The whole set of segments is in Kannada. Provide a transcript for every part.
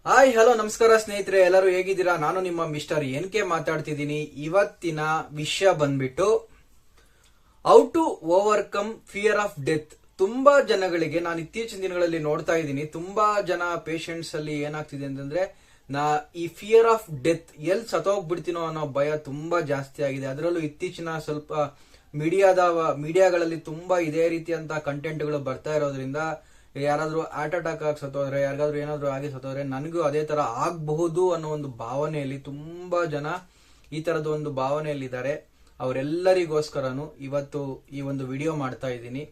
ಹಾಯ್ ಹಲೋ ನಮಸ್ಕಾರ ಸ್ನೇಹಿತರೆ, ಎಲ್ಲರೂ ಹೇಗಿದ್ದೀರಾ? ನಾನು ನಿಮ್ಮ ಮಿಸ್ಟರ್ ಎನ್.ಕೆ ಮಾತಾಡ್ತಿದ್ದೀನಿ. ಇವತ್ತಿನ ವಿಷಯ ಬಂದ್ಬಿಟ್ಟು how to overcome fear of death. ತುಂಬಾ ಜನಗಳಿಗೆ ನಾನು ಇತ್ತೀಚಿನ ದಿನಗಳಲ್ಲಿ ನೋಡ್ತಾ ಇದ್ದೀನಿ, ತುಂಬಾ ಜನ ಪೇಷಂಟ್ಸ್ ಅಲ್ಲಿ ಏನಾಗ್ತಿದೆ ಅಂತಂದ್ರೆ ಈ ಫಿಯರ್ ಆಫ್ ಡೆತ್, ಎಲ್ಲಿ ಸತ್ತೋಗ್ಬಿಡ್ತೀನೋ ಅನ್ನೋ ಭಯ ತುಂಬಾ ಜಾಸ್ತಿ ಆಗಿದೆ. ಅದರಲ್ಲೂ ಇತ್ತೀಚಿನ ಸ್ವಲ್ಪ ಮೀಡಿಯಾಗಳಲ್ಲಿ ತುಂಬಾ ಇದೇ ರೀತಿಯಂತ ಕಂಟೆಂಟ್ಗಳು ಬರ್ತಾ ಇರೋದ್ರಿಂದ ಯಾರಾದ್ರೂ ಹಾರ್ಟ್ ಅಟ್ಯಾಕ್ ಆಗಿ ಸತ್ತೋದ್ರೆ, ಯಾರಿಗಾದ್ರೂ ಏನಾದ್ರು ಆಗಿ ಸತ್ತೋದ್ರೆ ನನಗೂ ಅದೇ ತರ ಆಗಬಹುದು ಅನ್ನೋ ಒಂದು ಭಾವನೆಯಲ್ಲಿ ತುಂಬಾ ಜನ ಈ ತರದ ಒಂದು ಭಾವನೆಯಲ್ಲಿದ್ದಾರೆ. ಅವರೆಲ್ಲರಿಗೋಸ್ಕರನು ಇವತ್ತು ಈ ಒಂದು ವಿಡಿಯೋ ಮಾಡ್ತಾ ಇದ್ದೀನಿ.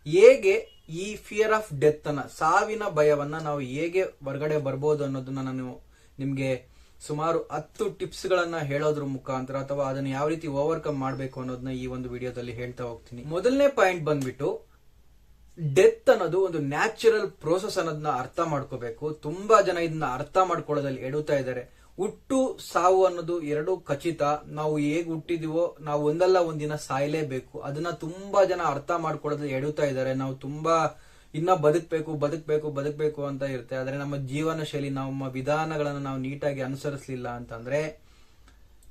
ಹೇಗೆ ಈ ಫಿಯರ್ ಆಫ್ ಡೆತ್ ಅನ್ನ, ಸಾವಿನ ಭಯವನ್ನ ನಾವು ಹೇಗೆ ಹೊರಗಡೆ ಬರ್ಬೋದು ಅನ್ನೋದನ್ನ ನಾನು ನಿಮ್ಗೆ ಸುಮಾರು 10 ಟಿಪ್ಸ್ ಗಳನ್ನ ಹೇಳೋದ್ರ ಮುಖಾಂತರ ಅಥವಾ ಅದನ್ನ ಯಾವ ರೀತಿ ಓವರ್ಕಮ್ ಮಾಡ್ಬೇಕು ಅನ್ನೋದನ್ನ ಈ ಒಂದು ವಿಡಿಯೋದಲ್ಲಿ ಹೇಳ್ತಾ ಹೋಗ್ತೀನಿ. ಮೊದಲನೇ ಪಾಯಿಂಟ್ ಬಂದ್ಬಿಟ್ಟು, ಡೆತ್ ಅನ್ನೋದು ಒಂದು ನ್ಯಾಚುರಲ್ ಪ್ರೋಸೆಸ್ ಅನ್ನೋದನ್ನ ಅರ್ಥ ಮಾಡ್ಕೋಬೇಕು. ತುಂಬಾ ಜನ ಇದನ್ನ ಅರ್ಥ ಮಾಡ್ಕೊಳ್ಳೋದಲ್ಲಿ ಎಡುತ್ತಾ ಇದ್ದಾರೆ. ಹುಟ್ಟು ಸಾವು ಅನ್ನೋದು ಎರಡು ಖಚಿತ. ನಾವು ಹೇಗ್ ಹುಟ್ಟಿದೀವೋ ನಾವು ಒಂದಲ್ಲ ಒಂದಿನ ಸಾಯಲೇಬೇಕು. ಅದನ್ನ ತುಂಬಾ ಜನ ಅರ್ಥ ಮಾಡ್ಕೊಳ್ಳೋದಲ್ಲಿ ಎಡುತ್ತಾ ಇದ್ದಾರೆ. ನಾವು ತುಂಬಾ ಇನ್ನ ಬದುಕಬೇಕು ಅಂತ ಇರುತ್ತೆ. ಆದ್ರೆ ನಮ್ಮ ಜೀವನ ಶೈಲಿ, ನಮ್ಮ ವಿಧಾನಗಳನ್ನ ನಾವು ನೀಟಾಗಿ ಅನುಸರಿಸಲಿಲ್ಲ ಅಂತಂದ್ರೆ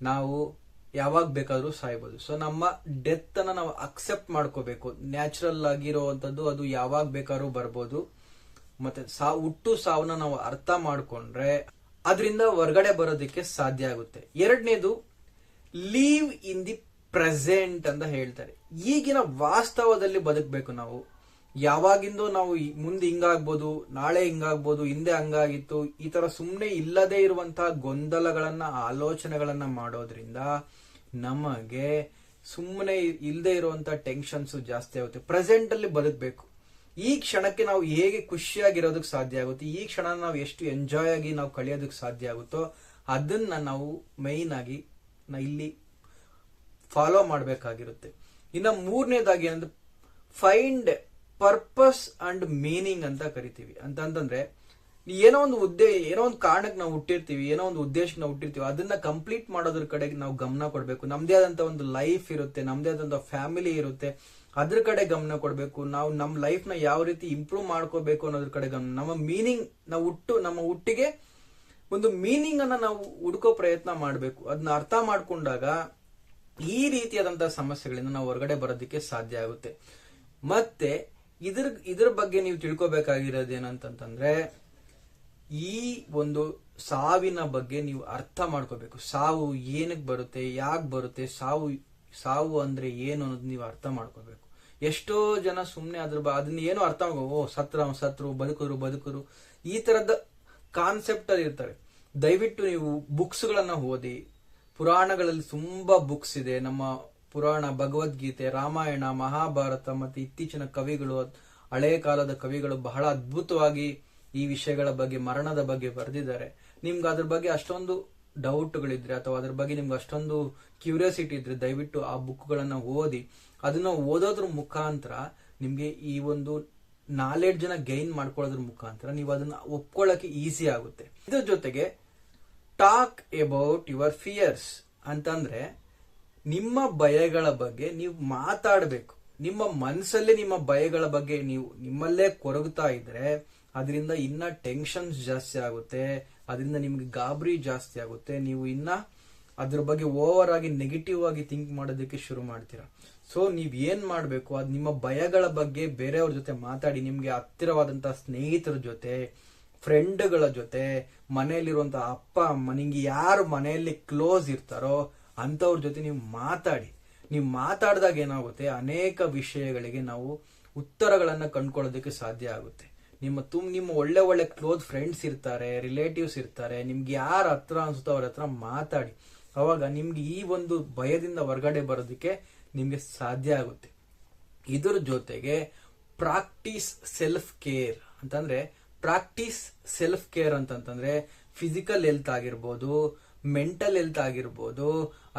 ನಾವು ಯಾವಾಗ ಬೇಕಾದ್ರೂ ಸಾಯ್ಬೋದು. ಸೊ ನಮ್ಮ ಡೆತ್ ಅನ್ನ ನಾವು ಅಕ್ಸೆಪ್ಟ್ ಮಾಡ್ಕೋಬೇಕು. ನ್ಯಾಚುರಲ್ ಆಗಿರುವಂತದ್ದು, ಅದು ಯಾವಾಗ ಬೇಕಾದ್ರೂ ಬರ್ಬೋದು. ಮತ್ತೆ ಹುಟ್ಟು ಸಾವನ್ನ ನಾವು ಅರ್ಥ ಮಾಡ್ಕೊಂಡ್ರೆ ಅದರಿಂದ ಹೊರಗಡೆ ಬರೋದಕ್ಕೆ ಸಾಧ್ಯ ಆಗುತ್ತೆ. ಎರಡನೇದು, ಲೀವ್ ಇನ್ ದಿ ಪ್ರೆಸೆಂಟ್ ಅಂತ ಹೇಳ್ತಾರೆ. ಈಗಿನ ವಾಸ್ತವದಲ್ಲಿ ಬದುಕಬೇಕು ನಾವು. ಯಾವಾಗಿಂದೋ ನಾವು ಮುಂದೆ ಹಿಂಗಾಗ್ಬೋದು, ನಾಳೆ ಹಿಂಗಾಗ್ಬೋದು, ಹಿಂದೆ ಹಂಗಾಗಿತ್ತು, ಈ ತರ ಸುಮ್ಮನೆ ಇಲ್ಲದೆ ಇರುವಂತಹ ಗೊಂದಲಗಳನ್ನ, ಆಲೋಚನೆಗಳನ್ನ ಮಾಡೋದ್ರಿಂದ ನಮಗೆ ಸುಮ್ಮನೆ ಇಲ್ಲದೆ ಇರುವಂತ ಟೆನ್ಷನ್ಸ್ ಜಾಸ್ತಿ ಆಗುತ್ತೆ. ಪ್ರೆಸೆಂಟ್ ಅಲ್ಲಿ ಬದುಕಬೇಕು. ಈ ಕ್ಷಣಕ್ಕೆ ನಾವು ಹೇಗೆ ಖುಷಿಯಾಗಿರೋದಕ್ಕೆ ಸಾಧ್ಯ ಆಗುತ್ತೆ, ಈ ಕ್ಷಣ ನಾವು ಎಷ್ಟು ಎಂಜಾಯ್ ಆಗಿ ನಾವು ಕಳಿಯೋದಕ್ಕೆ ಸಾಧ್ಯ ಆಗುತ್ತೋ ಅದನ್ನ ನಾವು ಮೈನ್ ಆಗಿ ಇಲ್ಲಿ ಫಾಲೋ ಮಾಡಬೇಕಾಗಿರುತ್ತೆ. ಇನ್ನು ಮೂರನೇದಾಗಿ ಅಂದ್ರೆ ಫೈಂಡ್ ಪರ್ಪಸ್ ಅಂಡ್ ಮೀನಿಂಗ್ ಅಂತ ಕರಿತೀವಿ. ಅಂತಂದ್ರೆ ಏನೋ ಒಂದು ಕಾರಣಕ್ಕೆ ನಾವು ಹುಟ್ಟಿರ್ತೀವಿ, ಏನೋ ಒಂದು ಉದ್ದೇಶಕ್ಕೆ ನಾವು ಹುಟ್ಟಿರ್ತೀವಿ, ಅದನ್ನ ಕಂಪ್ಲೀಟ್ ಮಾಡೋದ್ರ ಕಡೆಗೆ ನಾವು ಗಮನ ಕೊಡಬೇಕು. ನಮ್ದೇ ಆದಂತ ಒಂದು ಲೈಫ್ ಇರುತ್ತೆ, ನಮ್ದೇ ಆದಂತ ಫ್ಯಾಮಿಲಿ ಇರುತ್ತೆ, ಅದ್ರ ಕಡೆ ಗಮನ ಕೊಡಬೇಕು. ನಾವು ನಮ್ಮ ಲೈಫ್ ನ ಯಾವ ರೀತಿ ಇಂಪ್ರೂವ್ ಮಾಡ್ಕೋಬೇಕು ಅನ್ನೋದ್ರ ಕಡೆ ಗಮನ. ನಮ್ಮ ಮೀನಿಂಗ್, ನಮ್ಮ ಹುಟ್ಟಿಗೆ ಒಂದು ಮೀನಿಂಗ್ ಅನ್ನ ನಾವು ಹುಡ್ಕೋ ಪ್ರಯತ್ನ ಮಾಡಬೇಕು. ಅದನ್ನ ಅರ್ಥ ಮಾಡ್ಕೊಂಡಾಗ ಈ ರೀತಿಯಾದಂತಹ ಸಮಸ್ಯೆಗಳಿಂದ ನಾವು ಹೊರಗಡೆ ಬರೋದಕ್ಕೆ ಸಾಧ್ಯ ಆಗುತ್ತೆ. ಮತ್ತೆ ಇದ್ರ ಬಗ್ಗೆ ನೀವು ತಿಳ್ಕೊಬೇಕಾಗಿರೋದು ಏನಂತಂದ್ರೆ, ಈ ಒಂದು ಸಾವಿನ ಬಗ್ಗೆ ನೀವು ಅರ್ಥ ಮಾಡ್ಕೋಬೇಕು. ಸಾವು ಏನಕ್ಕೆ ಬರುತ್ತೆ, ಯಾಕೆ ಬರುತ್ತೆ, ಸಾವು ಅಂದ್ರೆ ಏನು ಅನ್ನೋದು ನೀವು ಅರ್ಥ ಮಾಡ್ಕೋಬೇಕು. ಎಷ್ಟೋ ಜನ ಸುಮ್ನೆ ಅದನ್ನ ಏನೋ ಅರ್ಥ ಸತ್ರು ಬದುಕರು ಈ ತರದ ಕಾನ್ಸೆಪ್ಟ್ ಅಲ್ಲಿ ಇರ್ತಾರೆ. ದಯವಿಟ್ಟು ನೀವು ಬುಕ್ಸ್ ಗಳನ್ನ ಓದಿ. ಪುರಾಣಗಳಲ್ಲಿ ತುಂಬಾ ಬುಕ್ಸ್ ಇದೆ. ನಮ್ಮ ಪುರಾಣ, ಭಗವದ್ಗೀತೆ, ರಾಮಾಯಣ, ಮಹಾಭಾರತ ಮತ್ತೆ ಇತ್ತೀಚಿನ ಕವಿಗಳು, ಹಳೆಯ ಕಾಲದ ಕವಿಗಳು ಬಹಳ ಅದ್ಭುತವಾಗಿ ಈ ವಿಷಯಗಳ ಬಗ್ಗೆ, ಮರಣದ ಬಗ್ಗೆ ಬರೆದಿದ್ದಾರೆ. ನಿಮ್ಗೆ ಅದ್ರ ಬಗ್ಗೆ ಅಷ್ಟೊಂದು ಡೌಟ್ಗಳಿದ್ರೆ ಅಥವಾ ಅದ್ರ ಬಗ್ಗೆ ನಿಮ್ಗೆ ಅಷ್ಟೊಂದು ಕ್ಯೂರಿಯಾಸಿಟಿ ಇದ್ರೆ ದಯವಿಟ್ಟು ಆ ಬುಕ್ಗಳನ್ನ ಓದಿ. ಅದನ್ನ ಓದೋದ್ರ ಮುಖಾಂತರ ನಿಮ್ಗೆ ಈ ಒಂದು ನಾಲೆಡ್ಜ್ ನ ಗೈನ್ ಮಾಡ್ಕೊಳ್ಳೋದ್ರ ಮುಖಾಂತರ ನೀವು ಅದನ್ನ ಒಪ್ಕೊಳ್ಳಕ್ಕೆ ಈಸಿ ಆಗುತ್ತೆ. ಇದ್ರ ಜೊತೆಗೆ ಟಾಕ್ ಅಬೌಟ್ ಯುವರ್ ಫಿಯರ್ಸ್ ಅಂತಂದ್ರೆ, ನಿಮ್ಮ ಭಯಗಳ ಬಗ್ಗೆ ನೀವು ಮಾತಾಡಬೇಕು. ನಿಮ್ಮ ಮನಸ್ಸಲ್ಲೇ ನಿಮ್ಮ ಭಯಗಳ ಬಗ್ಗೆ ನೀವು ನಿಮ್ಮಲ್ಲೇ ಕೊರಗುತ್ತಾ ಇದ್ರೆ ಅದರಿಂದ ಇನ್ನ ಟೆನ್ಷನ್ಸ್ ಜಾಸ್ತಿ ಆಗುತ್ತೆ, ಅದರಿಂದ ನಿಮ್ಗೆ ಗಾಬರಿ ಜಾಸ್ತಿ ಆಗುತ್ತೆ. ನೀವು ಇನ್ನ ಅದ್ರ ಬಗ್ಗೆ ಓವರ್ ಆಗಿ ನೆಗೆಟಿವ್ ಆಗಿ ಥಿಂಕ್ ಮಾಡೋದಕ್ಕೆ ಶುರು ಮಾಡ್ತೀರಾ. ಸೊ ನೀವ್ ಏನ್ ಮಾಡ್ಬೇಕು, ಅದು ನಿಮ್ಮ ಭಯಗಳ ಬಗ್ಗೆ ಬೇರೆಯವ್ರ ಜೊತೆ ಮಾತಾಡಿ. ನಿಮ್ಗೆ ಹತ್ತಿರವಾದಂತಹ ಸ್ನೇಹಿತರ ಜೊತೆ, ಫ್ರೆಂಡ್ಗಳ ಜೊತೆ, ಮನೆಯಲ್ಲಿರುವಂತಹ ಅಪ್ಪ ಅಮ್ಮ, ನಿಮ್ಗೆ ಯಾರು ಮನೆಯಲ್ಲಿ ಕ್ಲೋಸ್ ಇರ್ತಾರೋ ಅಂತವ್ರ ಜೊತೆ ನೀವು ಮಾತಾಡಿ. ನೀವು ಮಾತಾಡಿದಾಗ ಏನಾಗುತ್ತೆ, ಅನೇಕ ವಿಷಯಗಳಿಗೆ ನಾವು ಉತ್ತರಗಳನ್ನ ಕಂಡುಕೊಳ್ಳೋದಕ್ಕೆ ಸಾಧ್ಯ ಆಗುತ್ತೆ. ನಿಮ್ಮ ಒಳ್ಳೆ ಕ್ಲೋಸ್ ಫ್ರೆಂಡ್ಸ್ ಇರ್ತಾರೆ, ರಿಲೇಟಿವ್ಸ್ ಇರ್ತಾರೆ. ನಿಮ್ಗೆ ಯಾರ ಹತ್ರ ಅನ್ಸುತ್ತೋ ಅವ್ರ ಹತ್ರ ಮಾತಾಡಿ. ಅವಾಗ ನಿಮ್ಗೆ ಈ ಒಂದು ಭಯದಿಂದ ಹೊರಗಡೆ ಬರೋದಕ್ಕೆ ನಿಮ್ಗೆ ಸಾಧ್ಯ ಆಗುತ್ತೆ. ಇದ್ರ ಜೊತೆಗೆ ಪ್ರಾಕ್ಟೀಸ್ ಸೆಲ್ಫ್ ಕೇರ್ ಅಂತಂದ್ರೆ ಫಿಸಿಕಲ್ ಹೆಲ್ತ್ ಆಗಿರ್ಬೋದು, ಮೆಂಟಲ್ ಹೆಲ್ತ್ ಆಗಿರ್ಬೋದು,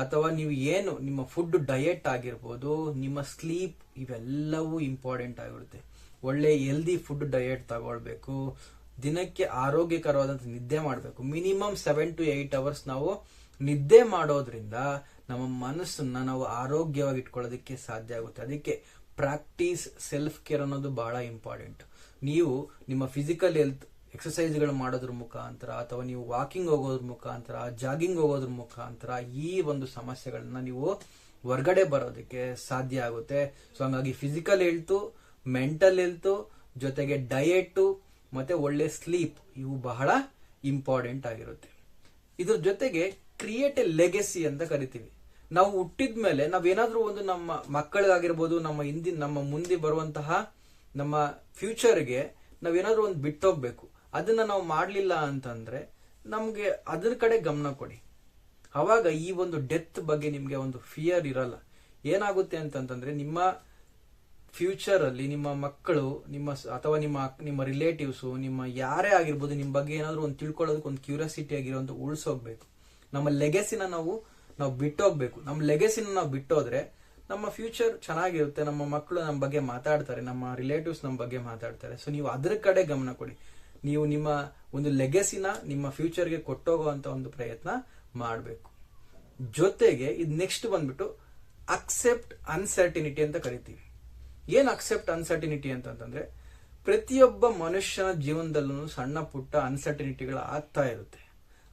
ಅಥವಾ ನೀವು ಏನು ನಿಮ್ಮ ಫುಡ್ ಡಯಟ್ ಆಗಿರ್ಬೋದು, ನಿಮ್ಮ ಸ್ಲೀಪ್, ಇವೆಲ್ಲವೂ ಇಂಪಾರ್ಟೆಂಟ್ ಆಗಿರುತ್ತೆ. ಒಳ್ಳೆ ಹೆಲ್ದಿ ಫುಡ್ ಡಯಟ್ ತಗೊಳ್ಬೇಕು. ದಿನಕ್ಕೆ ಆರೋಗ್ಯಕರವಾದಂತ ನಿದ್ದೆ ಮಾಡಬೇಕು. ಮಿನಿಮಮ್ 7 to 8 ಅವರ್ಸ್ ನಾವು ನಿದ್ದೆ ಮಾಡೋದ್ರಿಂದ ನಮ್ಮ ಮನಸ್ಸನ್ನ ನಾವು ಆರೋಗ್ಯವಾಗಿ ಇಟ್ಕೊಳ್ಳೋದಕ್ಕೆ ಸಾಧ್ಯ ಆಗುತ್ತೆ. ಅದಕ್ಕೆ ಪ್ರಾಕ್ಟೀಸ್ ಸೆಲ್ಫ್ ಕೇರ್ ಅನ್ನೋದು ಬಹಳ ಇಂಪಾರ್ಟೆಂಟ್. ನೀವು ನಿಮ್ಮ ಫಿಸಿಕಲ್ ಎಕ್ಸಸೈಸ್ಗಳು ಮಾಡೋದ್ರ ಮುಖಾಂತರ ಅಥವಾ ನೀವು ವಾಕಿಂಗ್ ಹೋಗೋದ್ರ ಮುಖಾಂತರ, ಜಾಗಿಂಗ್ ಹೋಗೋದ್ರ ಮುಖಾಂತರ ಈ ಒಂದು ಸಮಸ್ಯೆಗಳನ್ನ ನೀವು ಹೊರಗಡೆ ಬರೋದಕ್ಕೆ ಸಾಧ್ಯ ಆಗುತ್ತೆ. ಸೊ ಹಂಗಾಗಿ ಫಿಸಿಕಲ್ ಹೆಲ್ತ್, ಮೆಂಟಲ್ ಹೆಲ್ತ್ ಜೊತೆಗೆ ಡಯಟ್ ಮತ್ತೆ ಒಳ್ಳೆ ಸ್ಲೀಪ್ ಇವು ಬಹಳ ಇಂಪಾರ್ಟೆಂಟ್ ಆಗಿರುತ್ತೆ. ಇದ್ರ ಜೊತೆಗೆ ಕ್ರಿಯೇಟ್ ಎ ಲೆಗೆಸಿ ಅಂತ ಕರಿತೀವಿ. ನಾವು ಹುಟ್ಟಿದ ಮೇಲೆ ನಾವೇನಾದ್ರೂ ಒಂದು ನಮ್ಮ ಮಕ್ಕಳಿಗಾಗಿರ್ಬೋದು, ನಮ್ಮ ಮುಂದೆ ಬರುವಂತಹ ನಮ್ಮ ಫ್ಯೂಚರ್ಗೆ ನಾವೇನಾದ್ರೂ ಒಂದು ಬಿಟ್ಟೋಗ್ಬೇಕು. ಅದನ್ನ ನಾವು ಮಾಡ್ಲಿಲ್ಲ ಅಂತಂದ್ರೆ ನಮ್ಗೆ ಅದ್ರ ಕಡೆ ಗಮನ ಕೊಡಿ. ಅವಾಗ ಈ ಒಂದು ಡೆತ್ ಬಗ್ಗೆ ನಿಮ್ಗೆ ಒಂದು ಫಿಯರ್ ಇರಲ್ಲ. ಏನಾಗುತ್ತೆ ಅಂತಂದ್ರೆ ನಿಮ್ಮ ಫ್ಯೂಚರ್ ಅಲ್ಲಿ ನಿಮ್ಮ ಮಕ್ಕಳು, ಅಥವಾ ನಿಮ್ಮ ರಿಲೇಟಿವ್ಸ್, ನಿಮ್ಮ ಯಾರೇ ಆಗಿರ್ಬೋದು, ನಿಮ್ ಬಗ್ಗೆ ಏನಾದ್ರು ಒಂದು ತಿಳ್ಕೊಳ್ಳೋದಕ್ಕೆ ಒಂದು ಕ್ಯೂರಿಯಾಸಿಟಿ ಆಗಿರೋಂಥ ಉಳಿಸೋಗ್ಬೇಕು. ನಮ್ಮ ಲೆಗೆಸಿನ ನಾವು ಬಿಟ್ಟೋಗ್ಬೇಕು. ನಮ್ಮ ಲೆಗೆಸಿನ ನಾವು ಬಿಟ್ಟೋದ್ರೆ ನಮ್ಮ ಫ್ಯೂಚರ್ ಚೆನ್ನಾಗಿರುತ್ತೆ. ನಮ್ಮ ಮಕ್ಕಳು ನಮ್ಮ ಬಗ್ಗೆ ಮಾತಾಡ್ತಾರೆ, ನಮ್ಮ ರಿಲೇಟಿವ್ಸ್ ನಮ್ಮ ಬಗ್ಗೆ ಮಾತಾಡ್ತಾರೆ. ಸೊ ನೀವು ಅದ್ರ ಕಡೆ ಗಮನ ಕೊಡಿ. ನೀವು ನಿಮ್ಮ ಒಂದು ಲೆಗೆಸಿನ ನಿಮ್ಮ ಫ್ಯೂಚರ್ಗೆ ಕೊಟ್ಟೋಗುವಂತ ಒಂದು ಪ್ರಯತ್ನ ಮಾಡಬೇಕು. ಜೊತೆಗೆ ಇದು ನೆಕ್ಸ್ಟ್ ಬಂದ್ಬಿಟ್ಟು ಅಕ್ಸೆಪ್ಟ್ ಅನ್ಸರ್ಟಿನಿಟಿ ಅಂತ ಕರಿತೀವಿ. ಏನ್ ಅಕ್ಸೆಪ್ಟ್ ಅನ್ಸರ್ಟಿನಿಟಿ ಅಂತಂದ್ರೆ ಪ್ರತಿಯೊಬ್ಬ ಮನುಷ್ಯನ ಜೀವನದಲ್ಲೂ ಸಣ್ಣ ಪುಟ್ಟ ಅನ್ಸರ್ಟಿನಿಟಿಗಳು ಆಗ್ತಾ ಇರುತ್ತೆ.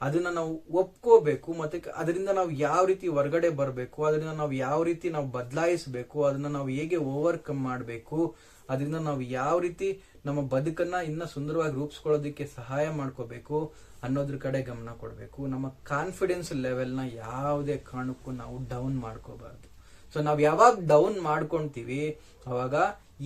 ಅದನ್ನ ನಾವು ಒಪ್ಕೋಬೇಕು. ಮತ್ತೆ ಅದರಿಂದ ನಾವು ಯಾವ ರೀತಿ ಹೊರಗಡೆ ಬರಬೇಕು, ಅದರಿಂದ ನಾವು ಯಾವ ರೀತಿ ನಾವು ಬದಲಾಯಿಸಬೇಕು, ಅದನ್ನ ನಾವು ಹೇಗೆ ಓವರ್ಕಮ್ ಮಾಡಬೇಕು, ಅದರಿಂದ ನಾವು ಯಾವ ರೀತಿ ನಮ್ಮ ಬದುಕನ್ನ ಇನ್ನ ಸುಂದರವಾಗಿ ರೂಪಿಸ್ಕೊಳ್ಳೋದಕ್ಕೆ ಸಹಾಯ ಮಾಡ್ಕೋಬೇಕು ಅನ್ನೋದ್ರ ಕಡೆ ಗಮನ ಕೊಡಬೇಕು. ನಮ್ಮ ಕಾನ್ಫಿಡೆನ್ಸ್ ಲೆವೆಲ್ನ ಯಾವುದೇ ಕಾರಣಕ್ಕೂ ನಾವು ಡೌನ್ ಮಾಡ್ಕೋಬಾರ್ದು. ಸೊ ನಾವು ಯಾವಾಗ ಡೌನ್ ಮಾಡ್ಕೊಂತೀವಿ ಅವಾಗ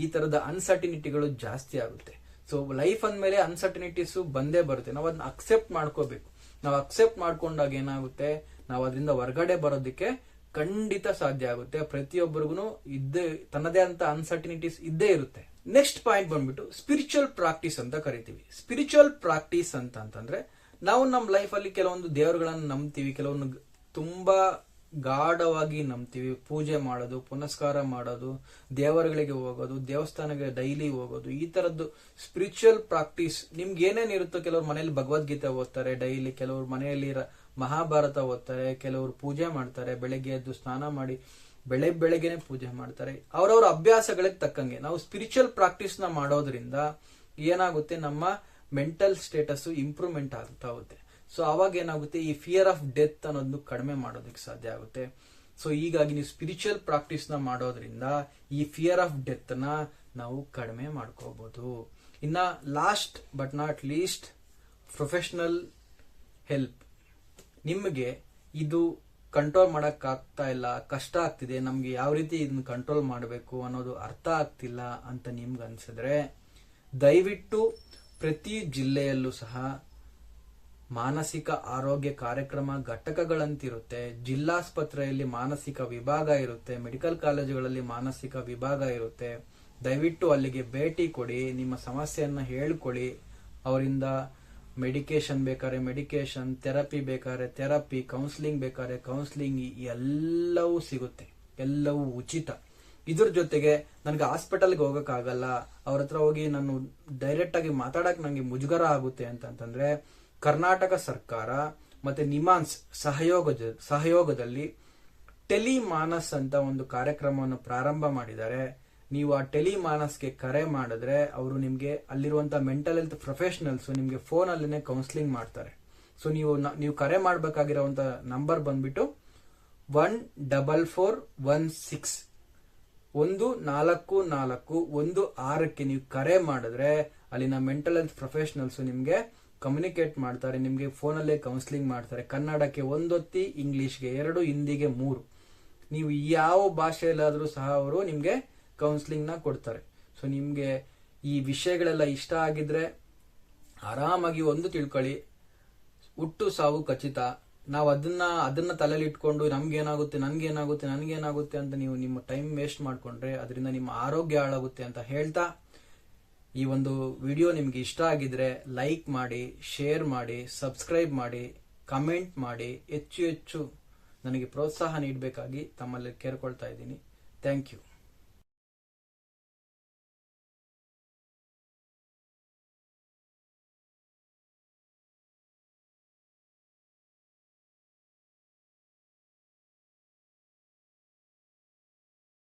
ಈ ತರದ ಅನ್ಸರ್ಟಿನಿಟಿಗಳು ಜಾಸ್ತಿ ಆಗುತ್ತೆ. ಸೊ ಲೈಫ್ ಅಂದ್ಮೇಲೆ ಅನ್ಸರ್ಟಿನಿಟೀಸ್ ಬಂದೇ ಬರುತ್ತೆ. ನಾವು ಅದನ್ನ ಅಕ್ಸೆಪ್ಟ್ ಮಾಡ್ಕೋಬೇಕು. ನಾವು ಅಕ್ಸೆಪ್ಟ್ ಮಾಡ್ಕೊಂಡಾಗ ಏನಾಗುತ್ತೆ, ನಾವು ಅದರಿಂದ ಹೊರಗಡೆ ಬರೋದಕ್ಕೆ ಖಂಡಿತ ಸಾಧ್ಯ ಆಗುತ್ತೆ. ಪ್ರತಿಯೊಬ್ಬರಿಗೂ ತನ್ನದೇ ಅಂತ ಅನ್ಸರ್ಟಿನಿಟೀಸ್ ಇದ್ದೇ ಇರುತ್ತೆ. ನೆಕ್ಸ್ಟ್ ಪಾಯಿಂಟ್ ಬಂದ್ಬಿಟ್ಟು ಸ್ಪಿರಿಚುವಲ್ ಪ್ರಾಕ್ಟೀಸ್ ಅಂತ ಕರಿತೀವಿ. ಸ್ಪಿರಿಚುವಲ್ ಪ್ರಾಕ್ಟೀಸ್ ಅಂತಂದ್ರೆ ನಾವು ನಮ್ಮ ಲೈಫ್ ಅಲ್ಲಿ ಕೆಲವೊಂದು ದೇವರುಗಳನ್ನು ನಂಬ್ತೀವಿ, ಕೆಲವೊಂದು ತುಂಬಾ ಗಾಢವಾಗಿ ನಂಬ್ತೀವಿ. ಪೂಜೆ ಮಾಡೋದು, ಪುನಸ್ಕಾರ ಮಾಡೋದು, ದೇವರುಗಳಿಗೆ ಹೋಗೋದು, ದೇವಸ್ಥಾನಕ್ಕೆ ಡೈಲಿ ಹೋಗೋದು, ಈ ತರದ್ದು ಸ್ಪಿರಿಚುವಲ್ ಪ್ರಾಕ್ಟೀಸ್ ನಿಮ್ಗೆ ಏನೇನ್ ಇರುತ್ತೋ. ಕೆಲವರು ಮನೆಯಲ್ಲಿ ಭಗವದ್ಗೀತೆ ಓದ್ತಾರೆ ಡೈಲಿ, ಕೆಲವರು ಮನೆಯಲ್ಲಿ ಮಹಾಭಾರತ ಓದ್ತಾರೆ, ಕೆಲವರು ಪೂಜೆ ಮಾಡ್ತಾರೆ, ಬೆಳಗ್ಗೆ ಎದ್ದು ಸ್ನಾನ ಮಾಡಿ ಬೆಳಗ್ಗೆನೆ ಪೂಜೆ ಮಾಡ್ತಾರೆ. ಅವರವರ ಅಭ್ಯಾಸಗಳಿಗೆ ತಕ್ಕಂಗೆ ನಾವು ಸ್ಪಿರಿಚುವಲ್ ಪ್ರಾಕ್ಟೀಸ್ ನ ಮಾಡೋದ್ರಿಂದ ಏನಾಗುತ್ತೆ, ನಮ್ಮ ಮೆಂಟಲ್ ಸ್ಟೇಟಸ್ ಇಂಪ್ರೂವ್ಮೆಂಟ್ ಆಗ್ತಾ ಹೋಗುತ್ತೆ. ಸೊ ಅವಾಗ ಏನಾಗುತ್ತೆ, ಈ ಫಿಯರ್ ಆಫ್ ಡೆತ್ ಅನ್ನೋದು ಕಡಿಮೆ ಮಾಡೋದಕ್ಕೆ ಸಾಧ್ಯ ಆಗುತ್ತೆ. ಸೊ ಹೀಗಾಗಿ ನೀವು ಸ್ಪಿರಿಚುವಲ್ ಪ್ರಾಕ್ಟೀಸ್ ನ ಮಾಡೋದ್ರಿಂದ ಈ ಫಿಯರ್ ಆಫ್ ಡೆತ್ ನ ನಾವು ಕಡಿಮೆ ಮಾಡ್ಕೋಬಹುದು. ಇನ್ನ last but not least, professional help. ನಿಮಗೆ ಇದು ಕಂಟ್ರೋಲ್ ಮಾಡಕ್ ಆಗ್ತಾ ಇಲ್ಲ, ಕಷ್ಟ ಆಗ್ತಿದೆ, ನಮ್ಗೆ ಯಾವ ರೀತಿ ಇದನ್ನ ಕಂಟ್ರೋಲ್ ಮಾಡಬೇಕು ಅನ್ನೋದು ಅರ್ಥ ಆಗ್ತಿಲ್ಲ ಅಂತ ನಿಮ್ಗೆ ಅನ್ಸಿದ್ರೆ ದಯವಿಟ್ಟು ಪ್ರತಿ ಜಿಲ್ಲೆಯಲ್ಲೂ ಸಹ ಮಾನಸಿಕ ಆರೋಗ್ಯ ಕಾರ್ಯಕ್ರಮ ಘಟಕಗಳಂತಿರುತ್ತೆ. ಜಿಲ್ಲಾಸ್ಪತ್ರೆಯಲ್ಲಿ ಮಾನಸಿಕ ವಿಭಾಗ ಇರುತ್ತೆ, ಮೆಡಿಕಲ್ ಕಾಲೇಜುಗಳಲ್ಲಿ ಮಾನಸಿಕ ವಿಭಾಗ ಇರುತ್ತೆ. ದಯವಿಟ್ಟು ಅಲ್ಲಿಗೆ ಭೇಟಿ ಕೊಡಿ, ನಿಮ್ಮ ಸಮಸ್ಯೆಯನ್ನ ಹೇಳ್ಕೊಳ್ಳಿ. ಅವರಿಂದ ಮೆಡಿಕೇಶನ್ ಬೇಕಾದ್ರೆ ಮೆಡಿಕೇಶನ್, ಥೆರಪಿ ಬೇಕಾದ್ರೆ ಥೆರಪಿ, ಕೌನ್ಸಿಲಿಂಗ್ ಬೇಕಾದ್ರೆ ಕೌನ್ಸಿಲಿಂಗ್, ಎಲ್ಲವೂ ಸಿಗುತ್ತೆ, ಎಲ್ಲವೂ ಉಚಿತ. ಇದ್ರ ಜೊತೆಗೆ ನನಗೆ ಹಾಸ್ಪಿಟಲ್ಗೆ ಹೋಗಕ್ಕಾಗಲ್ಲ, ಅವ್ರ ಹತ್ರ ಹೋಗಿ ನಾನು ಡೈರೆಕ್ಟ್ ಆಗಿ ಮಾತಾಡಕ್ ನಂಗೆ ಮುಜುಗರ ಆಗುತ್ತೆ ಅಂತಂದ್ರೆ ಕರ್ನಾಟಕ ಸರ್ಕಾರ ಮತ್ತೆ ನಿಮಾನ್ಸ್ ಸಹಯೋಗದಲ್ಲಿ ಟೆಲಿಮಾನಸ್ ಅಂತ ಒಂದು ಕಾರ್ಯಕ್ರಮವನ್ನು ಪ್ರಾರಂಭ ಮಾಡಿದ್ದಾರೆ. ನೀವು ಆ ಟೆಲಿಮಾನಸ್ಗೆ ಕರೆ ಮಾಡಿದ್ರೆ ಅವರು ನಿಮ್ಗೆ ಅಲ್ಲಿರುವಂತಹ ಮೆಂಟಲ್ ಹೆಲ್ತ್ ಪ್ರೊಫೆಷನಲ್ಸ್ ನಿಮ್ಗೆ ಫೋನ್ ಅಲ್ಲಿನೇ ಕೌನ್ಸಿಲಿಂಗ್ ಮಾಡ್ತಾರೆ. ಸೊ ನೀವು ಕರೆ ಮಾಡಬೇಕಾಗಿರುವಂತ ನಂಬರ್ ಬಂದ್ಬಿಟ್ಟು 14416 1441 ನೀವು ಕರೆ ಮಾಡಿದ್ರೆ ಅಲ್ಲಿನ ಮೆಂಟಲ್ ಹೆಲ್ತ್ ಪ್ರೊಫೆಷನಲ್ಸ್ ನಿಮ್ಗೆ ಕಮ್ಯುನಿಕೇಟ್ ಮಾಡ್ತಾರೆ, ನಿಮ್ಗೆ ಫೋನಲ್ಲೇ ಕೌನ್ಸಿಲಿಂಗ್ ಮಾಡ್ತಾರೆ. ಕನ್ನಡಕ್ಕೆ 1 ಒತ್ತಿ, ಇಂಗ್ಲಿಷ್ಗೆ 2, ಹಿಂದಿಗೆ 3. ನೀವು ಯಾವ ಭಾಷೆಯಲ್ಲಾದ್ರೂ ಸಹ ಅವರು ನಿಮ್ಗೆ ಕೌನ್ಸಿಲಿಂಗ್ ನ ಕೊಡ್ತಾರೆ. ಸೊ ನಿಮ್ಗೆ ಈ ವಿಷಯಗಳೆಲ್ಲ ಇಷ್ಟ ಆಗಿದ್ರೆ ಆರಾಮಾಗಿ ಒಂದು ತಿಳ್ಕೊಳ್ಳಿ, ಹುಟ್ಟು ಸಾವು ಖಚಿತ. ನಾವು ಅದನ್ನ ತಲೆಯಲ್ಲಿ ಇಟ್ಕೊಂಡು ನನ್ಗೇನಾಗುತ್ತೆ ಅಂತ ನೀವು ನಿಮ್ಮ ಟೈಮ್ ವೇಸ್ಟ್ ಮಾಡ್ಕೊಂಡ್ರೆ ಅದರಿಂದ ನಿಮ್ಮ ಆರೋಗ್ಯ ಹಾಳಾಗುತ್ತೆ ಅಂತ ಹೇಳ್ತಾ, ಈ ಒಂದು ವಿಡಿಯೋ ನಿಮ್ಗೆ ಇಷ್ಟ ಆಗಿದ್ರೆ ಲೈಕ್ ಮಾಡಿ, ಶೇರ್ ಮಾಡಿ, ಸಬ್ಸ್ಕ್ರೈಬ್ ಮಾಡಿ, ಕಮೆಂಟ್ ಮಾಡಿ, ಹೆಚ್ಚು ನನಗೆ ಪ್ರೋತ್ಸಾಹ ನೀಡಬೇಕಾಗಿ ತಮ್ಮಲ್ಲಿ ಕೇಳ್ಕೊಳ್ತಾ ಇದ್ದೀನಿ. Thank you.